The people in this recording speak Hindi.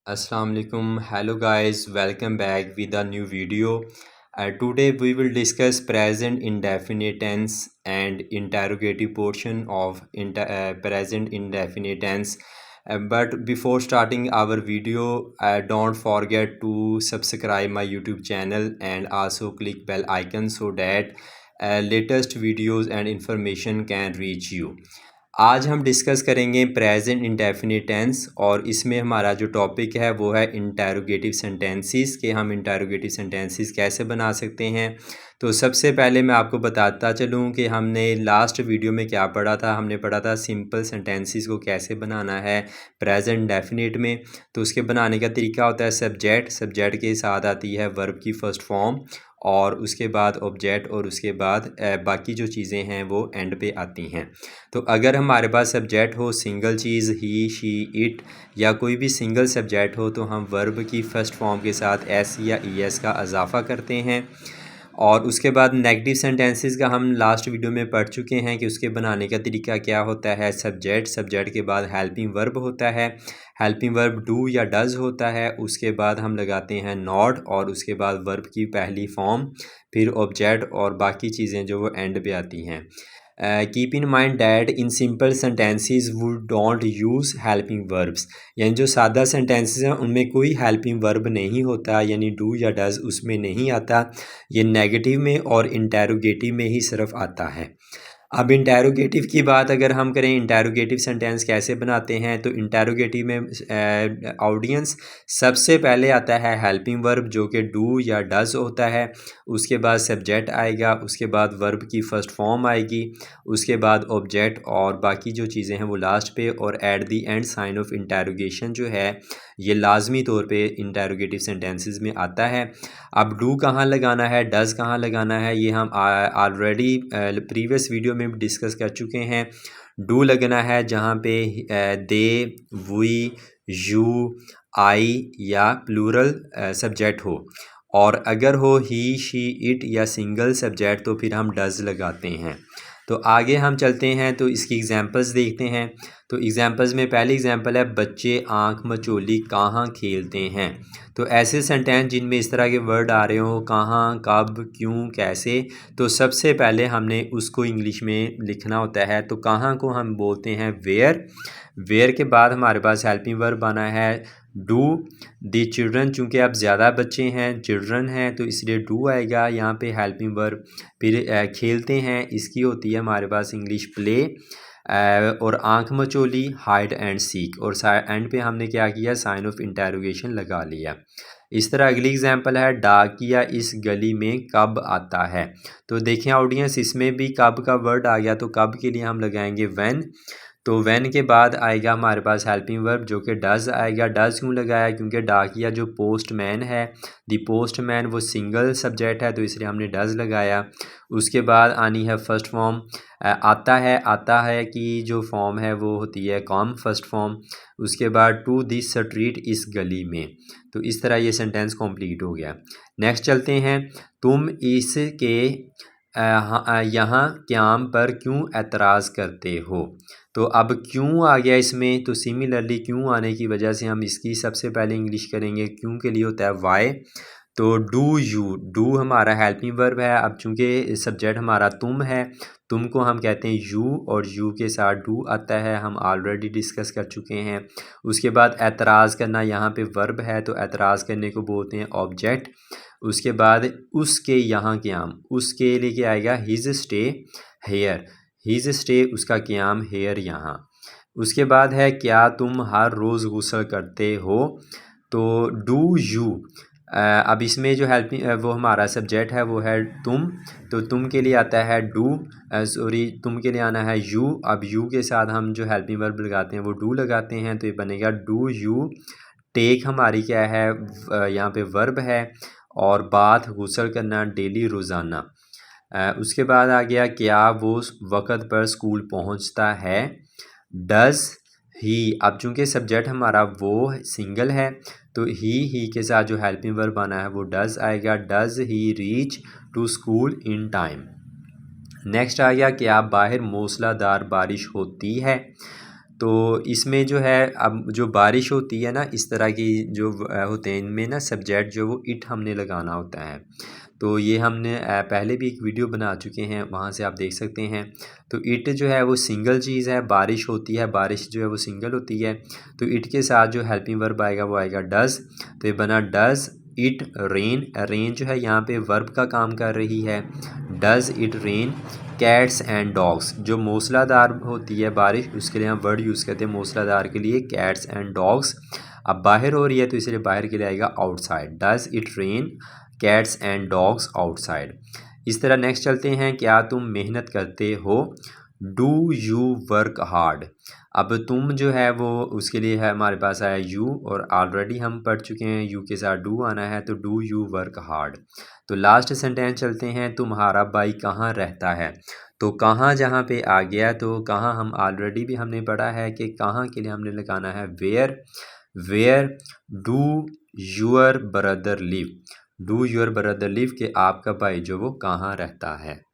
Assalamu alaikum. Hello guys, welcome back with a new video. Today we will discuss present indefinite tense and interrogative portion of present indefinite tense. But before starting our video, don't forget to subscribe my YouTube channel and also click bell icon so that latest videos and information can reach you. आज हम डिस्कस करेंगे प्रेजेंट इंडेफिनिट टेंस और इसमें हमारा जो टॉपिक है वो है इंटरोगेटिव सेंटेंसेस कि हम इंटरोगेटिव सेंटेंसेस कैसे बना सकते हैं। तो सबसे पहले मैं आपको बताता चलूँ कि हमने लास्ट वीडियो में क्या पढ़ा था। हमने पढ़ा था सिंपल सेंटेंसेस को कैसे बनाना है प्रेजेंट इंडेफिनिट में। तो उसके बनाने का तरीका होता है सब्जेक्ट के साथ आती है वर्ब की फर्स्ट फॉर्म और उसके बाद ऑब्जेक्ट और उसके बाद बाकी जो चीज़ें हैं वो एंड पे आती हैं। तो अगर हमारे पास सब्जेक्ट हो single cheese he she it या कोई भी सिंगल सब्जेक्ट हो तो हम वर्ब की फ़र्स्ट फॉर्म के साथ एस या ई एस का इजाफ़ा करते हैं। और उसके बाद नेगेटिव सेंटेंसेस का हम लास्ट वीडियो में पढ़ चुके हैं कि उसके बनाने का तरीका क्या होता है। सब्जेक्ट के बाद हेल्पिंग वर्ब होता है, हेल्पिंग वर्ब डू या डज़ होता है। उसके बाद हम लगाते हैं नॉट और उसके बाद वर्ब की पहली फॉर्म, फिर ऑब्जेक्ट और बाकी चीज़ें जो वो एंड पे आती हैं। Keep in mind that in simple sentences we don't use helping verbs, यानी जो सादा सेंटेंसेस हैं उनमें कोई हेल्पिंग वर्ब नहीं होता, यानी डू या डज़ उसमें नहीं आता। ये नेगेटिव में और इंटेरोगेटिव में ही सिर्फ आता है। अब इंटेरोगेटिव की बात अगर हम करें, इंटेरोगेटिव सेंटेंस कैसे बनाते हैं, तो इंटेरोगेटिव में ऑडियंस सबसे पहले आता है हेल्पिंग वर्ब जो कि डू या डज़ होता है। उसके बाद सब्जेक्ट आएगा, उसके बाद वर्ब की फ़र्स्ट फॉर्म आएगी, उसके बाद ऑब्जेक्ट और बाकी जो चीज़ें हैं वो लास्ट पे, और at the end sign of interrogation जो है ये लाजमी तौर पे इंटेरोगेटिव सेंटेंसेस में आता है। अब डू कहाँ लगाना है, डज़ कहाँ लगाना है, ये हम ऑलरेडी प्रीवियस वीडियो में भी डिस्कस कर चुके हैं। डू लगना है जहाँ पे दे, वी, यू, आई या प्लूरल सब्जेक्ट हो, और अगर हो ही, शी, इट या सिंगल सब्जेक्ट तो फिर हम डज़ लगाते हैं। तो आगे हम चलते हैं तो इसकी एग्जांपल्स देखते हैं। तो एग्जांपल्स में पहली एग्जांपल है बच्चे आँख मचोली कहाँ खेलते हैं। तो ऐसे सेंटेंस जिनमें इस तरह के वर्ड आ रहे हो कहाँ, कब, क्यों, कैसे, तो सबसे पहले हमने उसको इंग्लिश में लिखना होता है। तो कहाँ को हम बोलते हैं वेयर के बाद हमारे पास हेल्पिंग वर्ब आना है डू। दी चिल्ड्रन, चूँकि अब ज़्यादा बच्चे हैं, चिल्ड्रन हैं, तो इसलिए डू आएगा यहाँ पे हेल्पिंग वर्ब। फिर खेलते हैं, इसकी होती है हमारे पास इंग्लिश प्ले। और आँख मचोली हाइड एंड सीक, और एंड पे हमने क्या किया, साइन ऑफ इंटेरोगेशन लगा लिया। इस तरह अगली एग्जांपल है डाकिया इस गली में कब आता है। तो देखें ऑडियंस, इसमें भी कब का वर्ड आ गया, तो कब के लिए हम लगाएंगे व्हेन। तो व्हेन के बाद आएगा हमारे पास हेल्पिंग वर्ब जो कि डज़ आएगा। डज़ क्यों लगाया, क्योंकि डाकिया जो पोस्टमैन है, दी पोस्टमैन, वो सिंगल सब्जेक्ट है तो इसलिए हमने डज़ लगाया। उसके बाद आनी है फर्स्ट फॉर्म आता है कि जो फॉर्म है वो होती है कॉम फर्स्ट फॉर्म। उसके बाद टू दिस स्ट्रीट, इस गली में। तो इस तरह ये सेंटेंस कंप्लीट हो गया। नेक्स्ट चलते हैं, तुम इसके यहाँ क़याम पर क्यों एतराज़ करते हो। तो अब क्यों आ गया इसमें, तो सिमिलरली क्यों आने की वजह से हम इसकी सबसे पहले इंग्लिश करेंगे। क्यों के लिए होता है वाई। तो डू हमारा हेल्पिंग वर्ब है। अब चूँकि सब्जेक्ट हमारा तुम है, तुम को हम कहते हैं यू, और यू के साथ डू आता है, हम ऑलरेडी डिस्कस कर चुके हैं। उसके बाद एतराज़ करना, यहाँ पे वर्ब है तो एतराज़ करने को बोलते हैं ऑब्जेक्ट। उसके बाद उसके यहाँ क़याम, उसके लिए क्या आएगा, his stay here, his stay उसका क़याम, हेयर यहाँ। उसके बाद है क्या तुम हर रोज़ गुस्ल करते हो। तो डू यू, अब इसमें जो हेल्पिंग वो हमारा सब्जेक्ट है वो है तुम, तो तुम के लिए आता है डू, तुम के लिए आना है यू। अब यू के साथ हम जो हेल्पिंग वर्ब लगाते हैं वो डू लगाते हैं, तो ये बनेगा डू यू टेक, हमारी क्या है यहाँ पे वर्ब है, और बात गुस्ल करना, डेली रोज़ाना। उसके बाद आ गया क्या वो वक़्त पर स्कूल पहुँचता है। डज़ ही, अब चूँकि सब्जेक्ट हमारा वो सिंगल है तो ही के साथ जो हेल्पिंग वर्ब आना है वो डज़ आएगा। Does he reach to school in time. Next आ गया क्या बाहर मूसलाधार बारिश होती है। तो इसमें जो है अब जो बारिश होती है ना, इस तरह की जो होते हैं, इनमें ना सब्जेक्ट जो वो इट हमने लगाना होता है। तो ये हमने पहले भी एक वीडियो बना चुके हैं, वहाँ से आप देख सकते हैं। तो इट जो है वो सिंगल चीज़ है, बारिश होती है, बारिश जो है वो सिंगल होती है। तो इट के साथ जो हेल्पिंग वर्ब आएगा वो आएगा डज़। तो ये बना डज़ इट रेन। रेन जो है यहाँ पे वर्ब का काम कर रही है। Does it rain cats and dogs. जो मूसलाधार होती है बारिश, उसके लिए हम वर्ड यूज़ करते हैं मूसलाधार के लिए कैट्स एंड डॉग्स। अब बाहर हो रही है तो इसलिए बाहर के लिए आएगा outside. Does it rain cats and dogs outside. इस तरह नेक्स्ट चलते हैं, क्या तुम मेहनत करते हो? Do you work hard. अब तुम जो है वो उसके लिए है हमारे पास आया यू, और ऑलरेडी हम पढ़ चुके हैं यू के साथ डू आना है, तो डू यू वर्क हार्ड। तो लास्ट सेंटेंस चलते हैं, तुम्हारा भाई कहाँ रहता है? तो कहाँ जहाँ पे आ गया, तो कहाँ हम ऑलरेडी भी हमने पढ़ा है कि कहाँ के लिए हमने लगाना है where. Where do your brother live. Do your brother live के आपका भाई जो वो कहाँ रहता है।